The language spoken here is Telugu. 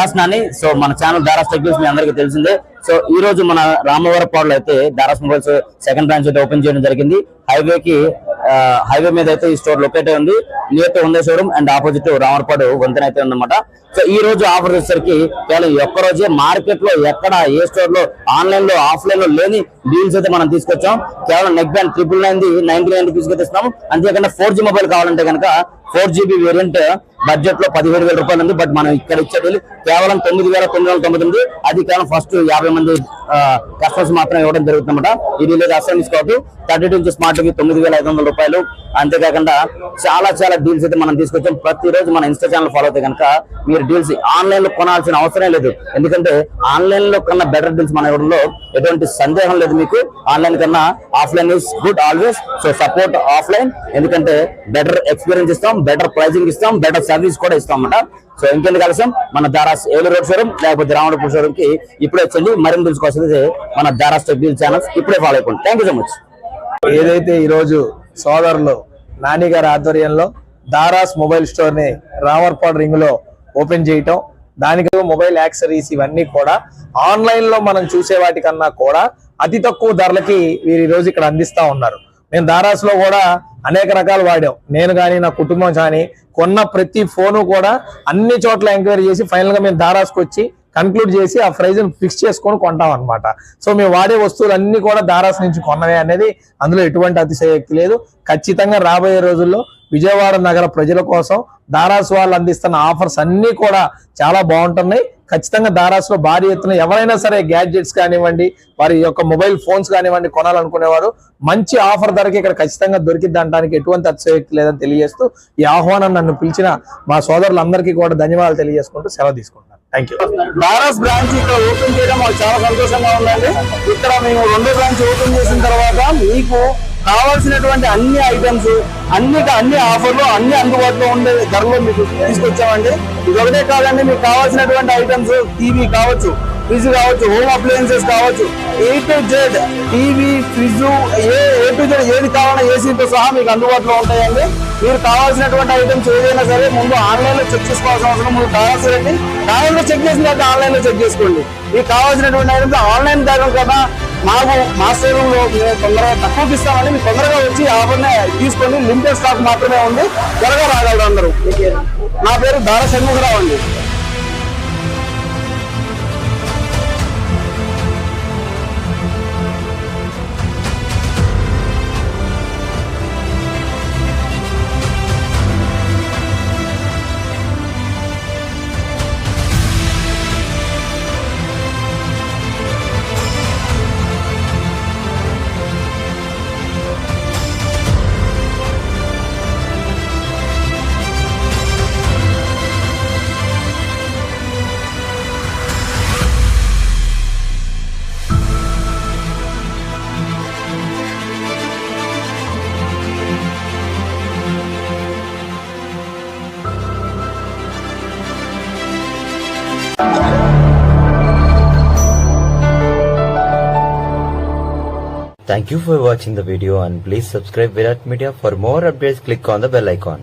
దారాస్ నాని. సో మన ఛానల్ దారాస్ టెక్ న్యూస్ మీ అందరికీ తెలిసిందే. సో ఈ రోజు మన రామవరపాడులో అయితే దారాస్ మొబైల్స్ సెకండ్ బ్రాంచ్ అయితే ఓపెన్ చేయడం జరిగింది. హైవే మీద అయితే ఈ స్టోర్ లొకేట్ అయి ఉంది. నియర్ టు ఉండే షోరూమ్ అండ్ ఆపోజిట్ రామవరపాడు వంతెన అయితే ఉందన్నమాట. సో ఈ రోజు ఆఫర్ వచ్చేసరికి కేవలం ఒక్క రోజే మార్కెట్ లో ఎక్కడ ఏ స్టోర్ లో ఆన్లైన్ లో ఆఫ్లైన్ లో లేని డీల్స్ అయితే మనం తీసుకొచ్చాం. కేవలం నెక్ బ్యాండ్ 999 99 రూపీస్ కి ఇస్తున్నాం. అంతేకాకుండా 4G మొబైల్ కావాలంటే కనుక 4GB వేరియంట్ బడ్జెట్ లో 17,000 రూపాయలు ఉంది. బట్ మనం ఇక్కడ ఇచ్చే డీల్ కేవలం 9,999. అది కేవలం ఫస్ట్ 50 మంది కస్టమర్స్ మాత్రం ఇవ్వడం జరుగుతుందన్నమాట. ఈ డీల్ అయితే అసలు తీసుకోవద్దు. 32 ఇంచెస్ స్మార్ట్ టీవీ 9,500 రూపాయలు. అంతేకాకుండా చాలా డీల్స్ అయితే మనం తీసుకొచ్చాం. ప్రతిరోజు మన ఇన్స్టా ఛానల్ ఫాలో అయితే కనుక మీరు డీల్స్ ఆన్లైన్ లో కొనాల్సిన అవసరం లేదు. ఎందుకంటే ఆన్లైన్ లో కన్నా బెటర్ డీల్స్ మన ఇవ్వడంలో ఎటువంటి సందేహం లేదు. మీకు ఆన్లైన్ కన్నా offline is good always. So support offline, ఎందుకంటే బెటర్ ఎక్స్పీరియన్స్ ఇస్తాం, బెటర్ ప్రైసింగ్ ఇస్తాం, బెటర్ సర్వీస్ కూడా ఇస్తాం అన్నమాట. సో ఇంకెందుకు ఆలస్యం, మన దారాస్ ఏలూరు రోడ్ షోరూమ్ లేకపోతే రామవరపాడు షోరూమ్ కి ఇప్పుడే వచ్చండి. మరిన్ని డీల్స్ కోసం మన దారాస్ టెక్ డీల్ ఛానల్స్ ఇప్పుడే ఫాలో అయిపోండి. Thank you so much. ఏదైతే ఈరోజు సోదరులు నాని గారి ఆధ్వర్యంలో దారాస్ మొబైల్ స్టోర్ ని రామవరపాడు రింగ్ లో ఓపెన్ చేయటం, దానికి మొబైల్ యాక్సెసరీస్ ఇవన్నీ కూడా ఆన్లైన్ లో మనం చూసే వాటికన్నా కూడా అతి తక్కువ ధరలకి వీరు ఈ రోజు ఇక్కడ అందిస్తా ఉన్నారు. మేము దారాస్ లో కూడా అనేక రకాలు వాడాం. నేను కానీ నా కుటుంబం కానీ కొన్న ప్రతి ఫోను కూడా అన్ని చోట్ల ఎంక్వైరీ చేసి ఫైనల్ గా మేము దారాస్కి వచ్చి కన్క్లూడ్ చేసి ఆ ప్రైజ్ ఫిక్స్ చేసుకొని కొంటాం అనమాట. సో మేము వాడే వస్తువులు అన్ని కూడా దారాస్ నుంచి కొన్నవే అనేది అందులో ఎటువంటి అతిశయోక్తి లేదు. ఖచ్చితంగా రాబోయే రోజుల్లో విజయవాడ నగర ప్రజల కోసం దారాస్ వాళ్ళు అందిస్తున్న ఆఫర్స్ అన్ని కూడా చాలా బాగుంటున్నాయి. ఖచ్చితంగా దారాస్ లో భారీ ఎత్తున ఎవరైనా సరే గ్యాడ్జెట్స్ కానివ్వండి, వారి యొక్క మొబైల్ ఫోన్స్ కానివ్వండి కొనాలనుకునేవారు మంచి ఆఫర్ ధరకి ఇక్కడ ఖచ్చితంగా దొరికిద్ది అనడానికి ఎటువంటి అతిశయోక్తి లేదని తెలియజేస్తూ ఈ ఆహ్వానం నన్ను పిలిచిన మా సోదరులందరికీ కూడా ధన్యవాదాలు తెలియజేసుకుంటూ సెలవు తీసుకుంటాను. Thank you. దారాస్ బ్రాంచ్ ఇక్కడ ఓపెన్ చేయడం మాకు చాలా సంతోషంగా ఉందండి. ఇక్కడ మేము 2వ బ్రాంచ్ ఓపెన్ చేసిన తర్వాత మీకు కావాల్సినటువంటి అన్ని ఐటమ్స్ అన్ని ఆఫర్లు అన్ని అందుబాటులో ఉండే ధరలో మీకు తీసుకొచ్చామండి. ఇది ఒకటే కాదండి, మీకు కావాల్సినటువంటి ఐటమ్స్ టీవీ కావచ్చు, ఫ్రిడ్జ్ కావచ్చు, హోమ్ అప్లయన్సెస్ కావచ్చు, A to Z TV, fridge A to Z ఏది కావాలన్నా ఏసీతో సహా మీకు అందుబాటులో ఉంటాయండి. మీరు కావాల్సినటువంటి ఐటమ్స్ ఏదైనా సరే ముందు ఆన్లైన్ లో చెక్ చేసుకోవాల్సిన అవసరం ముందు కావాల్సిందండి. ఆన్లైన్ లో చెక్ చేసిన తర్వాత ఆన్లైన్ లో చెక్ చేసుకోండి. మీకు కావాల్సినటువంటి ఐటమ్స్ ఆన్లైన్ ధరలు కదా మాకు మా షోరూమ్ లో తొందరగా తక్కువకి ఇస్తామని మీరు తొందరగా వచ్చి ఆఫర్ని తీసుకొని లిమిటెడ్ స్టాక్ మాత్రమే ఉంది, త్వరగా రాగలరు అందరూ. నా పేరు దారా షణ్ముఖరావు అండి. Thank you for watching the video and please subscribe Virat Media. For more updates, click on the bell icon.